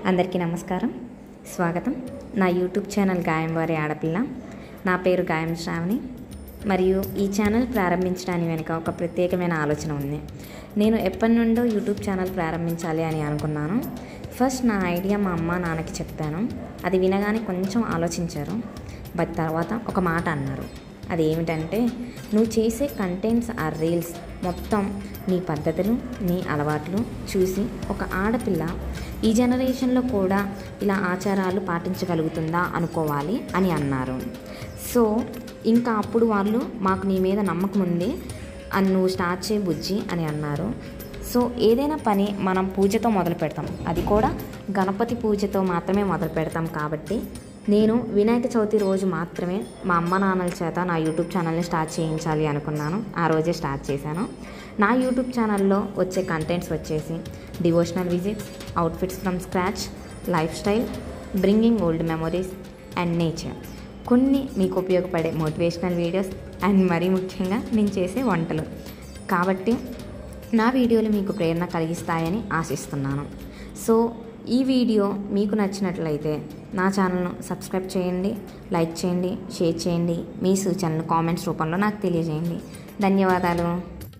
అందరికీ నమస్కారం, స్వాగతం. నా యూట్యూబ్ ఛానల్ గాయం వారి ఆడపిల్ల. నా పేరు గాయం శ్రావణి. మరియు ఈ ఛానల్ ప్రారంభించడానికి వెనుక ఒక ప్రత్యేకమైన ఆలోచన ఉంది. నేను ఎప్పటి నుండో యూట్యూబ్ ఛానల్ ప్రారంభించాలి అని అనుకున్నాను. ఫస్ట్ నా ఐడియా మా అమ్మ నాన్నకి చెప్పాను. అది వినగానే కొంచెం ఆలోచించారు. బట్ తర్వాత ఒక మాట అన్నారు. అది ఏమిటంటే, నువ్వు చేసే కంటెంట్స్ ఆ రీల్స్ మొత్తం నీ పద్ధతులు, నీ అలవాట్లు చూసి ఒక ఆడపిల్ల ఈ జనరేషన్లో కూడా ఇలా ఆచారాలు పాటించగలుగుతుందా అనుకోవాలి అని అన్నారు. సో ఇంకా అప్పుడు వాళ్ళు, మాకు నీ మీద నమ్మకం ఉంది అని, నువ్వు స్టార్ట్ చేయి బుజ్జి అని అన్నారు. సో ఏదైనా పని మనం పూజతో మొదలు పెడతాం, అది కూడా గణపతి పూజతో మాత్రమే మొదలు పెడతాం. కాబట్టి నేను వినాయక చవితి రోజు మాత్రమే మా అమ్మ నాన్నల చేత నా యూట్యూబ్ ఛానల్ని స్టార్ట్ చేయించాలి అనుకున్నాను. ఆ రోజే స్టార్ట్ చేశాను. నా యూట్యూబ్ ఛానల్లో వచ్చే కంటెంట్స్ వచ్చేసి devotional visits, outfits from scratch, life style, bringing old memories and nature, కొన్ని మీకు ఉపయోగపడే మోటివేషనల్ వీడియోస్ అండ్ మరీ ముఖ్యంగా నేను చేసే వంటలు. కాబట్టి నా వీడియోలు మీకు ప్రేరణ కలిగిస్తాయని ఆశిస్తున్నాను. సో ఈ వీడియో మీకు నచ్చినట్లయితే నా ఛానల్ను సబ్స్క్రైబ్ చేయండి, లైక్ చేయండి, షేర్ చేయండి. మీ సూచనలు కామెంట్స్ రూపంలో నాకు తెలియజేయండి. ధన్యవాదాలు.